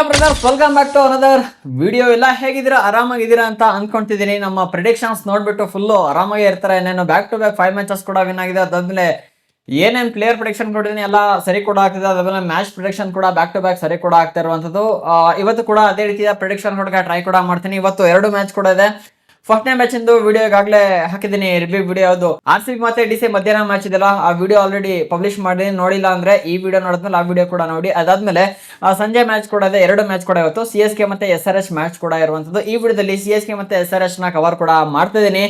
Brothers welcome back to another video. ಎಲ್ಲ ಹೇಗಿದ್ದೀರಾ, ಆರಾಮಾಗಿದ್ದೀರಾ ಅಂತ ಅನ್ಕೊಂತಿದ್ದೀನಿ. ನಮ್ಮ ಪ್ರಿಡಿಕ್ಷನ್ಸ್ ನೋಡ್ಬಿಟ್ಟು ಫುಲ್ಲು ಆರಾಮಾಗಿ ಇರ್ತಾರೆ. ಏನೇನು ಬ್ಯಾಕ್ ಟು ಬ್ಯಾಕ್ 5 ಮ್ಯಾಚಸ್ ಕೂಡ ವಿನ್ ಆಗಿದೆ. ಅದಾದ್ಮೇಲೆ ಏನೇನು ಪ್ಲೇಯರ್ ಪ್ರಿಡಿಕ್ಷನ್ ಕೊಟ್ಟಿದ್ದೀನಿ ಎಲ್ಲ ಸರಿ ಕೂಡ ಆಗ್ತಿದೆ. ಅದಾದ್ಮೇಲೆ ಮ್ಯಾಚ್ ಪ್ರಿಡಿಕ್ಷನ್ ಕೂಡ ಬ್ಯಾಕ್ ಟು ಬ್ಯಾಕ್ ಸರಿ ಕೂಡ ಆಗ್ತಾ ಇರುವಂತದ್ದು. ಇವತ್ತು ಕೂಡ ಅದೇ ರೀತಿಯ ಪ್ರಿಡಿಕ್ಷನ್ ಕೊಡಕ್ಕೆ ಟ್ರೈ ಕೂಡ ಮಾಡ್ತೀನಿ. ಇವತ್ತು 2 ಮ್ಯಾಚ್ ಕೂಡ ಇದೆ. ಫಸ್ಟ್ನೇ ಮ್ಯಾಚ್ ಇಂದು ವಿಡಿಯೋ ಈಗಾಗಲೇ ಹಾಕಿದ್ದೀನಿ, ರಿವ್ಯೂ ವಿಡಿಯೋ. ಅದು RCB ಮತ್ತೆ DC ಮಧ್ಯಾಹ್ನ ಮ್ಯಾಚ್ ಇದೆಲ್ಲ, ಆ ವಿಡಿಯೋ ಆಲ್ರೆಡಿ ಪಬ್ಲಿಷ್ ಮಾಡಿದ್ದೀನಿ. ನೋಡಿಲ್ಲ ಅಂದ್ರೆ ಈ ವಿಡಿಯೋ ನೋಡಿದ್ಮೇಲೆ ಆ ವಿಡಿಯೋ ಕೂಡ ನೋಡಿ. ಅದಾದ್ಮೇಲೆ ಸಂಜೆ ಮ್ಯಾಚ್ ಕೂಡ ಇದೆ, 2 ಮ್ಯಾಚ್ ಕೂಡ ಇವತ್ತು. CSK ಮತ್ತೆ SRH ಮ್ಯಾಚ್ ಕೂಡ ಇರುವಂತದ್ದು. ಈ ವಿಡಿಯೋದಲ್ಲಿ CSK ಮತ್ತೆ SRH ನ ಕವರ್ ಕೂಡ ಮಾಡ್ತಾ ಇದೀನಿ.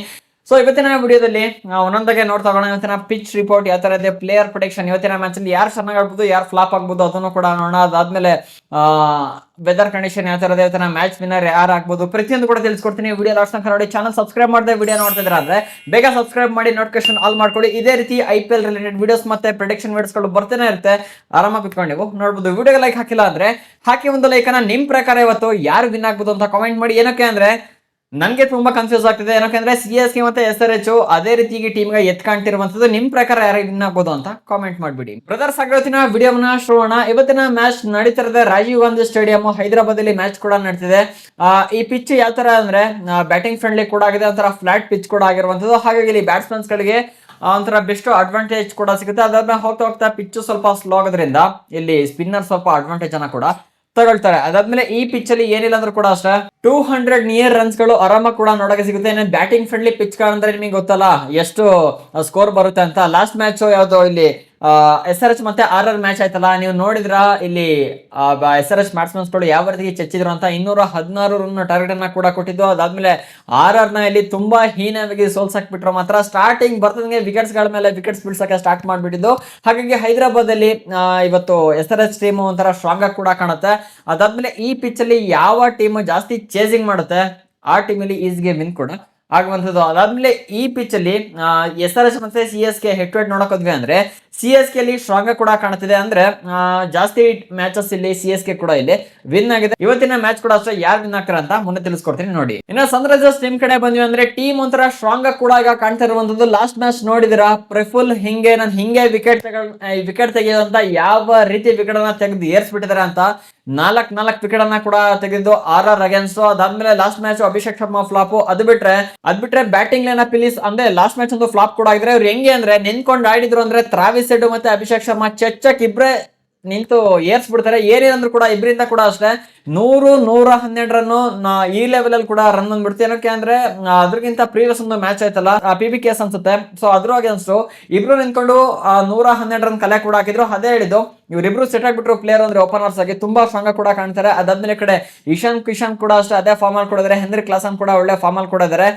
ಸೊ ಇವತ್ತಿನ ವಿಡಿಯೋದಲ್ಲಿ ಒಂದೊಂದಾಗೆ ನೋಡ್ತಾ ಹೋಗೋಣ. ಇವತ್ತಿನ ಪಿಚ್ ರಿಪೋರ್ಟ್ ಯಾವ ತರ ಇದೆ, ಪ್ಲೇಯರ್ ಪ್ರೊಟೆಕ್ಷನ್, ಇವತ್ತಿನ ಮ್ಯಾಚ್ ಅಲ್ಲಿ ಯಾರು ಚೆನ್ನಾಗಿ ಆಡ್ಬೋದು, ಯಾರು ಫ್ಲಾಪ್ ಆಗ್ಬೋದು ಅದನ್ನು ಕೂಡ ನೋಡೋಣ. ಅದಾದ್ಮೇಲೆ ವೆದರ್ ಕಂಡೀಷನ್ ಯಾವ ತರ ಇದೆ, ಇವತ್ತಿನ ಮ್ಯಾಚ್ ವಿನ್ನರ್ ಯಾರು ಆಗ್ಬೋದು, ಪ್ರತಿಯೊಂದು ಕೂಡ ತಿಳಿಸ್ಕೊಡ್ತೀನಿ. ವಿಡಿಯೋ ಲಾಸ್ಟ್ ತನಕ ನೋಡಿ. ಚಾನಲ್ ಸಬ್ಸ್ಕ್ರೈಬ್ ಮಾಡದೆ ವಿಡಿಯೋ ನೋಡ್ತಿದ್ರೆ ಅಂದ್ರೆ ಬೇಗ ಸಬ್ಸ್ಕ್ರೈಬ್ ಮಾಡಿ, ನೋಟಿಫಿಕೇಶನ್ ಆಲ್ ಮಾಡ್ಕೊಳ್ಳಿ. ಇದೇ ರೀತಿ IPL ರಿಲೇಟೆಡ್ ವಿಡಿಯೋಸ್ ಮತ್ತೆ ಪ್ರಿಡಿಕ್ಷನ್ ವಿಡಿಯೋಸ್ಗಳು ಬರ್ತಾನೆ ಇರುತ್ತೆ. ಆರಾಮಾಗಿ ಕುತ್ಕೊಂಡು ನೀವು ನೋಡ್ಬೋದು. ವಿಡಿಯೋಗೆ ಲೈಕ್ ಹಾಕಿಲ್ಲ ಅಂದ್ರೆ ಹಾಕಿ ಒಂದು ಲೈಕ್ ಅನ್ನ. ನಿಮ್ ಪ್ರಕಾರ ಇವತ್ತು ಯಾರು ವಿನ್ ಆಗ್ಬೋದು ಅಂತ ಕಾಮೆಂಟ್ ಮಾಡಿ. ಏನಕ್ಕೆ ಅಂದ್ರೆ ನನಗೆ ತುಂಬಾ ಕನ್ಫ್ಯೂಸ್ ಆಗ್ತಿದೆ. ಏನಕ್ಕೆ CSK ಮತ್ತೆ SRH ಅದೇ ರೀತಿಗೆ ಟೀಮ್ ಗೆ ಎತ್ ಕಾಣ್ತಿರುವಂತದ್ದು. ನಿಮ್ ಪ್ರಕಾರ ಯಾರು ವಿನ್ ಆಗ್ಬೋದು ಅಂತ ಕಾಮೆಂಟ್ ಮಾಡ್ಬಿಡಿ. ಬ್ರದರ್ಸ್, ಇವತ್ತಿನ ವಿಡಿಯೋನ ಶುರುವೋಣ. ಇವತ್ತಿನ ಮ್ಯಾಚ್ ನಡೀತಿರೋದೇ ರಾಜೀವ್ ಗಾಂಧಿ ಸ್ಟೇಡಿಯಂ, ಹೈದರಾಬಾದ್ ಅಲ್ಲಿ ಮ್ಯಾಚ್ ಕೂಡ ನಡೀತಿದೆ. ಈ ಪಿಚ್ ಯಾವ ತರ ಅಂದ್ರೆ ಬ್ಯಾಟಿಂಗ್ ಫ್ರೆಂಡ್ಲಿ ಕೂಡ ಆಗಿದೆ, ಒಂಥರ ಫ್ಲಾಟ್ ಪಿಚ್ ಕೂಡ ಆಗಿರುವಂತದ್ದು. ಹಾಗಾಗಿ ಇಲ್ಲಿ ಬ್ಯಾಟ್ಸ್ಮನ್ಸ್ ಗಳಿಗೆ ಒಂಥರ ಬೆಸ್ಟ್ ಅಡ್ವಾಂಟೇಜ್ ಕೂಡ ಸಿಗುತ್ತೆ. ಅದಾದ್ಮೇಲೆ ಹೋಗ್ತಾ ಹೋಗ್ತಾ ಪಿಚ್ ಸ್ವಲ್ಪ ಸ್ಲೋ ಆಗೋದ್ರಿಂದ ಇಲ್ಲಿ ಸ್ಪಿನ್ನರ್ ಸ್ವಲ್ಪ ಅಡ್ವಾಂಟೇಜ್ ಅನ್ನ ಕೂಡ ತಗೊಳ್ತಾರೆ. ಅದಾದ್ಮೇಲೆ ಈ ಪಿಚ್ ಅಲ್ಲಿ ಏನಿಲ್ಲ ಅಂದ್ರೂ ಕೂಡ ಅಷ್ಟೇ 200 ನಿಯರ್ ರನ್ಸ್ ಗಳು ಆರಾಮಾಗಿ ಕೂಡ ನೋಡಕ್ಕೆ ಸಿಗುತ್ತೆ. ಬ್ಯಾಟಿಂಗ್ ಫ್ರೆಂಡ್ಲಿ ಪಿಚ್ ಅಂದ್ರೆ ನಿಮಗೆ ಗೊತ್ತಲ್ಲ ಎಷ್ಟು ಸ್ಕೋರ್ ಬರುತ್ತೆ ಅಂತ. ಲಾಸ್ಟ್ ಮ್ಯಾಚ್ ಯಾವ್ದು ಇಲ್ಲಿ SRH ಮತ್ತೆ RR ಮ್ಯಾಚ್ ಆಯ್ತಲ್ಲ, ನೀವು ನೋಡಿದ್ರ ಇಲ್ಲಿ SRH ಬ್ಯಾಟ್ಸ್ಮನ್ಸ್ ಗಳು ಯಾವ ರೀತಿ ಚೆಚ್ಚಿದ್ರು ಅಂತ. 216 ರನ್ ಟಾರ್ಗೆಟ್ ಅನ್ನ ಕೂಡ ಕೊಟ್ಟಿದ್ದು. ಅದಾದ್ಮೇಲೆ RR ನ ಇಲ್ಲಿ ತುಂಬಾ ಹೀನವಾಗಿ ಸೋಲ್ಸಕ್ ಬಿಟ್ರು. ಮಾತ್ರ ಸ್ಟಾರ್ಟಿಂಗ್ ಬರ್ತದಂಗೆ ವಿಕೆಟ್ಸ್ ಗಳ ಮೇಲೆ ವಿಕೆಟ್ಸ್ ಬೀಳ್ಸಕ್ಕೆ ಸ್ಟಾರ್ಟ್ ಮಾಡ್ಬಿಟ್ಟಿದ್ದು. ಹಾಗಾಗಿ ಹೈದರಾಬಾದ್ ಅಲ್ಲಿ ಇವತ್ತು SRH ಟೀಮ್ ಒಂಥರ ಸ್ಟ್ರಾಂಗ್ ಆಗಿ ಕೂಡ ಕಾಣುತ್ತೆ. ಅದಾದ್ಮೇಲೆ ಈ ಪಿಚ್ ಅಲ್ಲಿ ಯಾವ ಟೀಮ್ ಜಾಸ್ತಿ ಚೇಸಿಂಗ್ ಮಾಡುತ್ತೆ ಆ ಟೀಮ್ ಅಲ್ಲಿ ಈಸಿಗೆ ವಿನ್ ಕೂಡ ಆಗುವಂಥದ್ದು. ಅದಾದ್ಮೇಲೆ ಈ ಪಿಚ್ ಅಲ್ಲಿ SRH ಮತ್ತೆ CSK ಹೆಡ್ ಟು ಹೆಡ್ ನೋಡಕ್ ಹೋದ್ವಿ ಅಂದ್ರೆ CSK ಅಲ್ಲಿ ಸ್ಟ್ರಾಂಗ್ ಕೂಡ ಕಾಣ್ತಿದೆ. ಅಂದ್ರೆ ಜಾಸ್ತಿ ಮ್ಯಾಚಸ್ ಇಲ್ಲಿ CSK ಕೂಡ ಇಲ್ಲಿ ವಿನ್ ಆಗಿದೆ. ಇವತ್ತಿನ ಮ್ಯಾಚ್ ಕೂಡ ಅಷ್ಟೇ ಯಾರು ವಿನ್ ಆಗ್ತಾರ ಅಂತ ಮುಂದೆ ತಿಳಿಸ್ಕೊಡ್ತೀನಿ ನೋಡಿ. ಇನ್ನು ಸನ್ರೈಸರ್ಸ್ ಟೀಮ್ ಕಡೆ ಬಂದ್ವಿ ಅಂದ್ರೆ ಟೀಮ್ ಒಂಥರ ಸ್ಟ್ರಾಂಗ್ ಆಗಿ ಕೂಡ ಈಗ ಕಾಣ್ತಾ ಇರುವಂತದ್ದು. ಲಾಸ್ಟ್ ಮ್ಯಾಚ್ ನೋಡಿದಿರಾ, ಪ್ರಫುಲ್ ಹಿಂಗೆ ವಿಕೆಟ್ ತೆಗೆಯುವಂತ ಯಾವ ರೀತಿ ವಿಕೆಟ್ ಅನ್ನ ತೆಗೆದು ಏರ್ಸ್ಬಿಟ್ಟಿದಾರೆ ಅಂತ. 4 ವಿಕೆಟ್ ಅನ್ನ ಕೂಡ ತೆಗೆದು RR ಅಗೇನ್ಸ್ಟ್. ಅದಾದ್ಮೇಲೆ last match Abhishek Sharma flop. ಅದು ಬಿಟ್ರೆ ಬ್ಯಾಟಿಂಗ್ ಲೈನ್ ಅಪ್ ಇಲ್ಲಿ ಅಂದ್ರೆ ಲಾಸ್ಟ್ ಮ್ಯಾಚ್ ಒಂದು ಫ್ಲಾಪ್ ಕೂಡ ಆಗಿದ್ರೆ ಅವ್ರು ಹೆಂಗೆ ಅಂದ್ರೆ ನಿಂತ್ಕೊಂಡು ಆಡಿದ್ರು ಅಂದ್ರೆ ಟ್ರಾವಿಸ್ ಹೆಡ್ ಮತ್ತೆ ಅಭಿಷೇಕ್ ಶರ್ಮಾ ಚೆಚ್ಚಕ್ ಇಬ್ರೆ ನಿಂತು ಏರ್ಸ್ಬಿಡ್ತಾರೆ. ಏನೇನಂದ್ರು ಕೂಡ ಇಬ್ಬರಿಂದ ಕೂಡ ಅಷ್ಟೇ 100-112 ರನ್ ಈ ಲೆವೆಲ್ ಅಲ್ಲಿ ಕೂಡ ರನ್ ಬಂದ್ಬಿಡ್ತು. ಏನಕ್ಕೆ ಅಂದ್ರೆ ಅದ್ರಗಿಂತ ಪ್ರೀವಿಯಸ್ ಒಂದು ಮ್ಯಾಚ್ ಆಯ್ತಲ್ಲ, PBKS ಅನ್ಸುತ್ತೆ. ಸೊ ಅದ್ರ ಅಗೇನ್ಸ್ಟ್ ಇಬ್ರು ನಿಂತ್ಕೊಂಡು 112 ರನ್ ಕಲೆ ಕೂಡ ಹಾಕಿದ್ರು. ಅದೇ ಹೇಳಿದ್ದು, ಇವರಿಬ್ರು ಸೆಟ್ ಆಗ್ಬಿಟ್ರು ಪ್ಲೇಯರ್ ಅಂದ್ರೆ ಓಪನರ್ಸ್ ಆಗಿ ತುಂಬಾ ಸ್ಟ್ರಾಂಗ್ ಕೂಡ ಕಾಣ್ತಾರೆ. ಅದಾದ್ಮೇಲೆ ಕಡೆ ಇಶಾನ್ ಕಿಶನ್ ಕೂಡ ಅಷ್ಟೇ ಅದೇ ಫಾರ್ಮ್ ಅಲ್ಲಿ ಕೂಡ ಇದಾರೆ. ಹೆನ್ರಿ ಕ್ಲಾಸನ್ ಕೂಡ ಒಳ್ಳೆ ಫಾರ್ಮ್ ಅಲ್ಲಿ ಕೂಡ ಇದಾರೆ.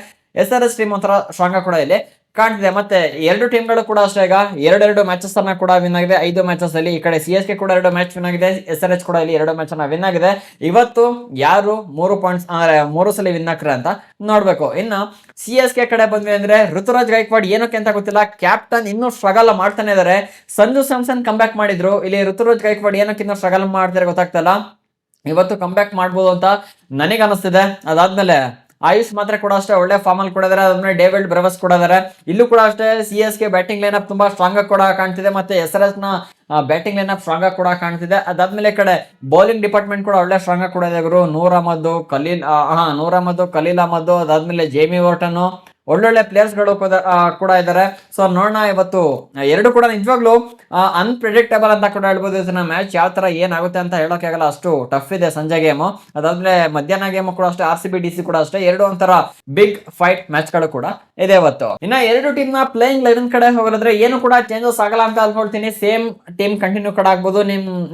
SRH ಟೀಮ್ ಒಂಥರ ಸ್ಟ್ರಾಂಗ್ ಕೂಡ ಇಲ್ಲಿ ಕಾಣ್ತಿದೆ. ಮತ್ತೆ 2 ಟೀಮ್ಗಳು ಕೂಡ ಅಷ್ಟೇ ಈಗ 2 ಮ್ಯಾಚಸ್ ಅನ್ನ ಕೂಡ ವಿನ್ ಆಗಿದೆ 5 ಮ್ಯಾಚಸ್ ಅಲ್ಲಿ. ಈ ಕಡೆ CSK ಕೂಡ 2 ಮ್ಯಾಚ್ ವಿನ್ ಆಗಿದೆ, SRH ಕೂಡ ಇಲ್ಲಿ 2 ಮ್ಯಾಚ್ ಅನ್ನ ವಿನ್ ಆಗಿದೆ. ಇವತ್ತು ಯಾರು 3 ಪಾಯಿಂಟ್ಸ್ ಅಂದ್ರೆ 3 ಸಲ ವಿನ್ ಆಗ್ತಾರೆ ಅಂತ ನೋಡ್ಬೇಕು. ಇನ್ನು CSK ಕಡೆ ಬಂದ್ವಿ ಅಂದ್ರೆ ಋತುರಾಜ್ ಗೈಕ್ವಾಡ್ ಏನಕ್ಕೆ ಅಂತ ಗೊತ್ತಿಲ್ಲ, ಕ್ಯಾಪ್ಟನ್ ಇನ್ನೂ ಸ್ಟ್ರಗಲ್ ಮಾಡ್ತಾನೆ ಇದಾರೆ. ಸಂಜು ಸ್ಯಾಮ್ಸನ್ ಕಮ್ ಬ್ಯಾಕ್ ಮಾಡಿದ್ರು, ಇಲ್ಲಿ ಋತುರಾಜ್ ಗೈಕ್ವಾಡ್ ಏನಕ್ಕೆ ಇನ್ನೂ ಸ್ಟ್ರಗಲ್ ಮಾಡ್ತಾರೆ ಗೊತ್ತಾಗ್ತಲ್ಲ. ಇವತ್ತು ಕಮ್ ಬ್ಯಾಕ್ ಮಾಡ್ಬೋದು ಅಂತ ನನಗೆ ಅನಿಸ್ತಿದೆ. ಅದಾದ್ಮೇಲೆ ಆಯುಷ್ ಮಾತ್ರ ಕೂಡ ಅಷ್ಟೇ ಒಳ್ಳೆ ಫಾರ್ಮ್ ಅಲ್ಲಿ ಕೂಡ ಇದಾರೆ. ಅದಾದ್ಮೇಲೆ ಡೇವಿಡ್ ಬ್ರೆವಸ್ ಕೂಡ ಇದಾರೆ. ಇಲ್ಲೂ ಕೂಡ ಅಷ್ಟೇ CSK ಬ್ಯಾಟಿಂಗ್ ಲೈನ್ ಅಪ್ ತುಂಬಾ ಸ್ಟ್ರಾಂಗ್ ಆಗಿ ಕೂಡ ಕಾಣ್ತಿದೆ. ಮತ್ತೆ SRH ನ ಬ್ಯಾಟಿಂಗ್ ಲೈನ್ ಅಪ್ ಸ್ಟ್ರಾಂಗ್ ಆಗಿ ಕೂಡ ಕಾಣ್ತಿದೆ. ಅದಾದ್ಮೇಲೆ ಈ ಕಡೆ ಬೌಲಿಂಗ್ ಡಿಪಾರ್ಟ್ಮೆಂಟ್ ಕೂಡ ಒಳ್ಳೆ ಸ್ಟ್ರಾಂಗ್ ಆಗಿ ಕೂಡ ಇದೆ. ನೂರ್ ಅಹಮದ್, ಖಲೀಲ್ ಅಹಮದ್, ಅದಾದ್ಮೇಲೆ ಜೇಮಿ ವಾರ್ಟನ್ ಒಳ್ಳೊಳ್ಳೆ ಪ್ಲೇಯರ್ಸ್ ಗಳು ಕೂಡ ಇದ್ದಾರೆ. ಸೊ ನೋಡೋಣ, ಇವತ್ತು 2 ಕೂಡ ನಿಜವಾಗ್ಲೂ ಅನ್ಪ್ರೆಡಿಕ್ಟಬಲ್ ಅಂತ ಕೂಡ ಹೇಳ್ಬೋದು. ಇದನ್ನ ಮ್ಯಾಚ್ ಯಾವ ತರ ಏನಾಗುತ್ತೆ ಅಂತ ಹೇಳೋಕೆ ಆಗಲ್ಲ, ಅಷ್ಟು ಟಫ್ ಇದೆ ಸಂಜೆ ಗೇಮು. ಅದಾದ್ಮೇಲೆ ಮಧ್ಯಾಹ್ನ ಗೇಮ್ ಕೂಡ ಅಷ್ಟೇ, RCB DC ಕೂಡ ಅಷ್ಟೇ. 2 ಒಂಥರ ಬಿಗ್ ಫೈಟ್ ಮ್ಯಾಚ್ ಗಳು ಕೂಡ ಇದೆ ಇವತ್ತು. ಇನ್ನ 2 ಟೀಮ್ ನ ಪ್ಲೇಯಿಂಗ್ 11 ಕಡೆ ಹೋಗೋದ್ರೆ ಏನು ಕೂಡ ಚೇಂಜಸ್ ಆಗಲ್ಲ ಅಂತ ಅನ್ಕೊಳ್ತೀನಿ. ಸೇಮ್ ಟೀಮ್ ಕಂಟಿನ್ಯೂ ಕೂಡ ಆಗ್ಬೋದು.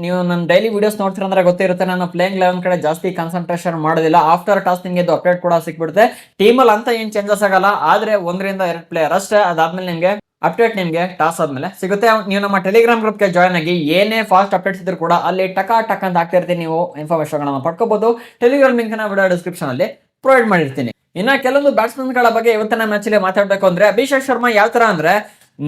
ನೀವು ನನ್ನ ಡೈಲಿ ವಿಡಿಯೋಸ್ ನೋಡ್ತೀರ ಅಂದ್ರೆ ಗೊತ್ತಿರುತ್ತೆ, ನಾನು ಪ್ಲೇಯಿಂಗ್ 11 ಕಡೆ ಜಾಸ್ತಿ ಕಾನ್ಸಂಟ್ರೇಷನ್ ಮಾಡೋದಿಲ್ಲ. ಆಫ್ಟರ್ ಟಾಸ್ ನಿಮಗೆ ಇದು ಅಪ್ಡೇಟ್ ಕೂಡ ಸಿಕ್ಬಿಡುತ್ತೆ. ಟೀಮ್ ಅಲ್ಲಿ ಅಂತ ಏನ್ ಚೇಂಜಸ್ ಆಗಲ್ಲ, ಆದ್ರೆ 1-2 ಪ್ಲೇಯರ್ ಅಷ್ಟೇ. ಅದಾದ್ಮೇಲೆ ನಿಮ್ಗೆ ಅಪ್ಡೇಟ್ ನಿಮ್ಗೆ ಟಾಸ್ ಆದ್ಮೇಲೆ ಸಿಗುತ್ತೆ. ನೀವು ನಮ್ಮ ಟೆಲಿಗ್ರಾಮ್ ಗ್ರೂಪ್ ಗೆ ಜಾಯ್ನ್ ಆಗಿ ಏನೇ ಫಾಸ್ಟ್ ಅಪ್ಡೇಟ್ಸ್ ಇದ್ರು ಕೂಡ ಅಲ್ಲಿ ಟಕ್ ಅಂತ ಆಗ್ತಾ ಇರ್ತೀನಿ. ನೀವು ಇನ್ಫಾರ್ಮೇಶನ್ ಗಳನ್ನ ಪಡ್ಕೋಬಹುದು. ಟೆಲಿಗ್ರಾಮ್ ಲಿಂಕ್ ನ ವಿಡಿಯೋ ಡಿಸ್ಕ್ರಿಪ್ಷನ್ ಅಲ್ಲಿ ಪ್ರೊವೈಡ್ ಮಾಡಿರ್ತೀನಿ. ಇನ್ನ ಕೆಲವೊಂದು ಬ್ಯಾಟ್ಸ್ಮನ್ ಗಳ ಬಗ್ಗೆ ಇವತ್ತಿನ ಮ್ಯಾಚ್ ಅಲ್ಲಿ ಮಾತಾಡ್ಬೇಕು ಅಂದ್ರೆ ಅಭಿಷೇಕ್ ಶರ್ಮಾ ಯಾವ ತರ ಅಂದ್ರೆ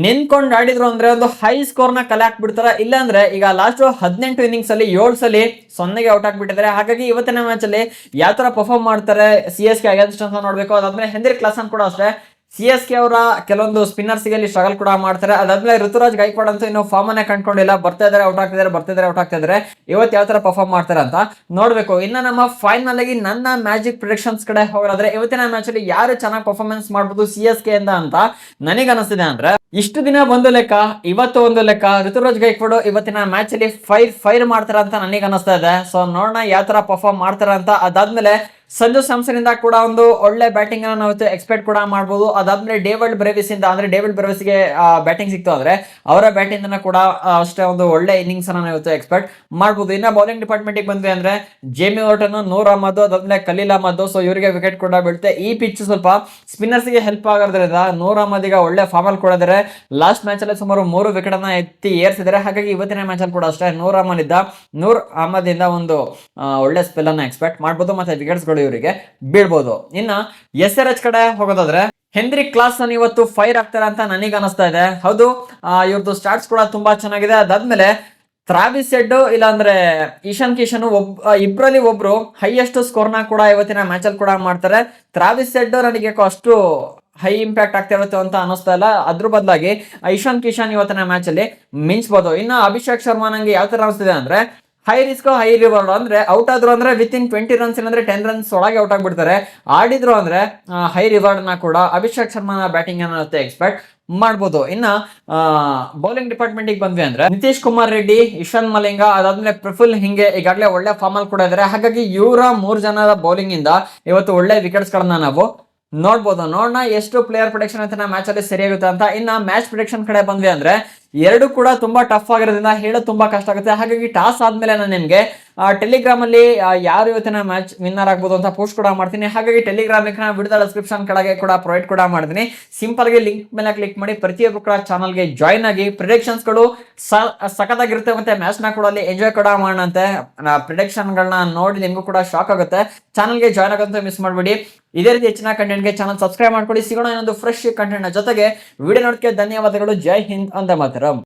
ನಿಂತ್ಕೊಂಡು ಆಡಿದ್ರು ಅಂದ್ರೆ ಒಂದು ಹೈ ಸ್ಕೋರ್ ನ ಕಲೆ ಹಾಕ್ಬಿಡ್ತಾರ. ಇಲ್ಲ ಅಂದ್ರೆ ಈಗ ಲಾಸ್ಟ್ 18 ಇನ್ನಿಂಗ್ಸ್ ಅಲ್ಲಿ 7 ಸಲ 0ಗೆ ಔಟ್ ಹಾಕ್ಬಿಟ್ಟಿದ್ದಾರೆ. ಹಾಗಾಗಿ ಇವತ್ತಿನ ಮ್ಯಾಚ್ ಅಲ್ಲಿ ಯಾವ ತರ ಪರ್ಫಾರ್ಮ್ ಮಾಡ್ತಾರೆ CSK ಅಗೇನ್ಸ್ಟ್ ಅಂತ ನೋಡ್ಬೇಕು. ಅದಾದ್ಮೇಲೆ ಹೆನ್ರಿ ಕ್ಲಾಸನ್ ಕೂಡ ಅಷ್ಟೇ CSK ಅವರ ಕೆಲವೊಂದು ಸ್ಪಿನ್ನರ್ಸ್ ಗೆ ಸ್ಟ್ರಗಲ್ ಕೂಡ ಮಾಡ್ತಾರೆ. ಅದಾದ್ಮೇಲೆ ಋತುರಾಜ್ ಗೈಕ್ವಾಡ್ ಅಂತೂ ಇನ್ನು ಫಾರ್ಮ್ ಅನ್ನೇ ಕಂಡ್ಕೊಂಡಿಲ್ಲ. ಬರ್ತಾ ಇದಾರೆ, ಔಟ್ ಆಗ್ತಾ ಇದಾರೆ. ಇವತ್ತು ಯಾವ ತರ ಪರ್ಫಾರ್ಮ್ ಮಾಡ್ತಾರೆ ಅಂತ ನೋಡ್ಬೇಕು. ಇನ್ನ ನಮ್ಮ ಫೈನಲ್ ಆಗಿ ನನ್ನ ಮ್ಯಾಜಿಕ್ ಪ್ರಿಡಿಕ್ಷನ್ಸ್ ಕಡೆ ಹೋಗೋದಾದ್ರೆ ಇವತ್ತಿನ ಮ್ಯಾಚ್ ಅಲ್ಲಿ ಯಾರು ಚೆನ್ನಾಗಿ ಪರ್ಫಾರ್ಮೆನ್ಸ್ ಮಾಡ್ಬೋದು CSK ಅಂತ ನನಗೆ ಅನಿಸ್ತಿದೆ ಅಂದ್ರೆ, ಇಷ್ಟು ದಿನ ಒಂದು ಲೆಕ್ಕ, ಇವತ್ತು ಒಂದು ಲೆಕ್ಕ. ಋತುರಾಜ್ ಗೈಕ್ವಾಡ್ ಇವತ್ತಿನ ಮ್ಯಾಚ್ ಅಲ್ಲಿ ಫೈರ್ ಮಾಡ್ತಾರ ಅಂತ ನನಗೆ ಅನಿಸ್ತಾ ಇದೆ. ಸೊ ನೋಡೋಣ ಯಾವ ತರ ಪರ್ಫಾರ್ಮ್ ಮಾಡ್ತಾರ ಅಂತ. ಅದಾದ್ಮೇಲೆ ಸಂಜು ಸ್ಯಾಮ್ಸನ್ ಇಂದ ಕೂಡ ಒಂದು ಒಳ್ಳೆ ಬ್ಯಾಟಿಂಗ್ ಅನ್ನ ನಾವು ಎಕ್ಸ್ಪೆಕ್ಟ್ ಕೂಡ ಮಾಡಬಹುದು. ಅದಾದ್ಮೇಲೆ ಡೇವಿಡ್ ಬ್ರೇವಿಸ್ ಇಂದ, ಅಂದ್ರೆ ಡೇವಿಡ್ ಬ್ರೇವಿಸ್ ಗೆ ಬ್ಯಾಟಿಂಗ್ ಸಿಕ್ತು ಅಂದ್ರೆ ಅವರ ಬ್ಯಾಟಿಂಗ್ ಅನ್ನ ಕೂಡ ಅಷ್ಟೇ ಒಂದು ಒಳ್ಳೆ ಇನ್ನಿಂಗ್ಸ್ ಅನ್ನ ನಾವು ಎಕ್ಸ್ಪೆಕ್ಟ್ ಮಾಡಬಹುದು. ಇನ್ನ ಬೌಲಿಂಗ್ ಡಿಪಾರ್ಟ್ಮೆಂಟ್ ಬಂದ್ವಿ ಅಂದ್ರೆ ಜೇಮಿ ವಾರ್ಟನ್, ನೂರ್ ಅಹಮದ್, ಅದಾದ್ಮೇಲೆ ಖಲೀಲ್ ಅಹಮದ್, ಸೊ ಇವರಿಗೆ ವಿಕೆಟ್ ಕೂಡ ಬೀಳುತ್ತೆ. ಈ ಪಿಚ್ ಸ್ವಲ್ಪ ಸ್ಪಿನ್ನರ್ಸ್ ಗೆ ಹೆಲ್ಪ್ ಆಗೋದ್ರಿಂದ ನೂರ್ ಅಹಮದ್ ಈಗ ಒಳ್ಳೆ ಫಾರ್ಮ್ ಅಲ್ಲಿ ಕೂಡ ಇದ್ದಾರೆ. ಲಾಸ್ಟ್ ಮ್ಯಾಚ್ ಅಲ್ಲಿ ಸುಮಾರು 3 ವಿಕೆಟ್ ಅನ್ನ ಎತ್ತಿ ಏರ್ಸಿದ್ದಾರೆ. ಹಾಗಾಗಿ ಇವತ್ತಿನ ಮ್ಯಾಚ್ ಅಲ್ಲಿ ಕೂಡ ಅಷ್ಟೇ ನೂರ್ ಅಹಮದ್ ಇಂದ ಒಂದು ಒಳ್ಳೆ ಸ್ಪೆಲ್ ಅನ್ನ ಎಕ್ಸ್ಪೆಕ್ಟ್ ಮಾಡಬಹುದು. ಮತ್ತೆ ವಿಕೆಟ್ಸ್ ಗಳು ಇವರಿಗೆ ಬೀಳ್ಬಹುದು. ಇನ್ನ SRH ಕಡೆ ಹೋಗೋದಾದ್ರೆ ಹೆನ್ರಿಕ್ ಕ್ಲಾಸನ್ ಇವತ್ತು ಫೈರ್ ಆಗ್ತಾರೆ ಅಂತ ನನಗೆ ಅನಿಸ್ತಾ ಇದೆ. ಹೌದು, ಇವ್ರದ್ದು ಸ್ಟಾರ್ಟ್ಸ್ ಕೂಡ ತುಂಬಾ ಚೆನ್ನಾಗಿದೆ. ಅದಾದ್ಮೇಲೆ ಟ್ರಾವಿಸ್ ಹೆಡ್ ಇಲ್ಲಾಂದ್ರೆ ಇಶಾನ್ ಕಿಶನ್ ಇಬ್ಬರಲ್ಲಿ ಒಬ್ರು ಹೈಯೆಸ್ಟ್ ಸ್ಕೋರ್ನ ಕೂಡ ಇವತ್ತಿನ ಮ್ಯಾಚ್ ಅಲ್ಲಿ ಕೂಡ ಮಾಡ್ತಾರೆ. ಟ್ರಾವಿಸ್ ಹೆಡ್ ನನಗೆ ಅಷ್ಟು ಹೈ ಇಂಪ್ಯಾಕ್ಟ್ ಆಗ್ತಾ ಇರುತ್ತೆ ಅಂತ ಅನಿಸ್ತಾ ಇಲ್ಲ. ಅದ್ರ ಬದಲಾಗಿ ಇಶಾನ್ ಕಿಶನ್ ಇವತ್ತಿನ ಮ್ಯಾಚ್ ಅಲ್ಲಿ ಮಿಂಚ್ಬೋದು. ಇನ್ನು ಅಭಿಷೇಕ್ ಶರ್ಮಾ ನಂಗೆ ಯಾವ ತರ ಅನಿಸ್ತಿದೆ ಅಂದ್ರೆ ಹೈ ರಿಸ್ಕ್ ಹೈ ರಿವಾರ್ಡ್. ಅಂದ್ರೆ ಔಟ್ ಆದ್ರು ಅಂದ್ರೆ ವಿತಿನ್ 20 ರನ್ಸ್ ಇಲ್ಲಂದ್ರೆ 10 ರನ್ಸ್ ಒಳಗೆ ಔಟ್ ಆಗ್ಬಿಡ್ತಾರೆ. ಆಡಿದ್ರು ಅಂದ್ರೆ ಹೈ ರಿವಾರ್ಡ್ ನ ಕೂಡ ಅಭಿಷೇಕ್ ಶರ್ಮಾ ಬ್ಯಾಟಿಂಗ್ ಅನ್ನ ಎಕ್ಸ್ಪೆಕ್ಟ್ ಮಾಡ್ಬೋದು. ಇನ್ನ ಬೌಲಿಂಗ್ ಡಿಪಾರ್ಟ್ಮೆಂಟ್ ಬಂದ್ವಿ ಅಂದ್ರೆ ನಿತೀಶ್ ಕುಮಾರ್ ರೆಡ್ಡಿ, ಇಶಾನ್ ಮಲಿಂಗ, ಅದಾದ್ಮೇಲೆ ಪ್ರಫುಲ್ ಹಿಂಗೆ ಈಗಾಗಲೇ ಒಳ್ಳೆ ಫಾರ್ಮ್ ಅಲ್ಲಿ ಕೂಡ ಇದ್ದಾರೆ. ಹಾಗಾಗಿ ಇವರ 3 ಜನರ ಬೌಲಿಂಗ್ ಇಂದ ಇವತ್ತು ಒಳ್ಳೆ ವಿಕೆಟ್ಸ್ ಗಳನ್ನ ನಾವು ನೋಡ್ಬೋದು. ನೋಡೋಣ ಎಷ್ಟು ಪ್ಲೇಯರ್ ಪ್ರೊಡಿಕ್ಷನ್ ಅಂತ ಮ್ಯಾಚ್ ಅಲ್ಲಿ ಸರಿಯಾಗುತ್ತೆ ಅಂತ. ಇನ್ನ ಮ್ಯಾಚ್ ಪ್ರೊಡಿಕ್ಷನ್ ಕಡೆ ಬಂದ್ವಿ ಅಂದ್ರೆ ಎರಡು ಕೂಡ ತುಂಬಾ ಟಫ್ ಆಗಿರೋದ್ರಿಂದ ಹೇಳೋದು ತುಂಬಾ ಕಷ್ಟ ಆಗುತ್ತೆ. ಹಾಗಾಗಿ ಟಾಸ್ ಆದ್ಮೇಲೆ ನಾನು ನಿಮ್ಗೆ ಟೆಲಿಗ್ರಾಮ್ ಅಲ್ಲಿ ಯಾರು ಇವತ್ತಿನ ಮ್ಯಾಚ್ ವಿನ್ನರ್ ಆಗ್ಬೋದು ಅಂತ ಪೋಸ್ಟ್ ಕೂಡ ಮಾಡ್ತೀನಿ. ಹಾಗಾಗಿ ಟೆಲಿಗ್ರಾಮ್ ಲಿಂಕ್ ನ ವಿಡಿಯೋದ ಡಿಸ್ಕ್ರಿಪ್ಷನ್ ಕೆಳಗೆ ಕೂಡ ಪ್ರೊವೈಡ್ ಕೂಡ ಮಾಡ್ತೀನಿ. ಸಿಂಪಲ್ ಆಗಿ ಲಿಂಕ್ ಮೇಲೆ ಕ್ಲಿಕ್ ಮಾಡಿ ಪ್ರತಿಯೊಬ್ಬರು ಕೂಡ ಚಾನಲ್ ಗೆ ಜಾಯ್ನ್ ಆಗಿ. ಪ್ರಿಡಿಕ್ಷನ್ಸ್ ಗಳು ಸಖತ್ತಾಗಿರುತ್ತೆ, ಮತ್ತೆ ಮ್ಯಾಚ್ ನ ಕೂಡ ಅಲ್ಲಿ ಎಂಜಾಯ್ ಕೂಡ ಮಾಡೋಣಂತೆ. ಪ್ರಿಡಿಕ್ಷನ್ ಗಳನ್ನ ನೋಡಿ ನಿಮ್ಗೂ ಕೂಡ ಶಾಕ್ ಆಗುತ್ತೆ. ಚಾನಲ್ ಗೆ ಜಾಯ್ನ್ ಆಗೋಂತ ಮಿಸ್ ಮಾಡಬೇಡಿ. ಇದೇ ರೀತಿ ಹೆಚ್ಚಿನ ಕಂಟೆಂಟ್ ಗೆ ಚಾನಲ್ ಸಬ್ಸ್ಕ್ರೈಬ್ ಮಾಡ್ಕೊಳ್ಳಿ. ಸಿಗೋಣ ಇನ್ನೊಂದು ಫ್ರೆಶ್ ಕಂಟೆಂಟ್ ಜೊತೆಗೆ. ವಿಡಿಯೋ ನೋಡಕ್ಕೆ ಧನ್ಯವಾದಗಳು. ಜೈ ಹಿಂದ್ ಅಂತ ಮಾತ್ರ.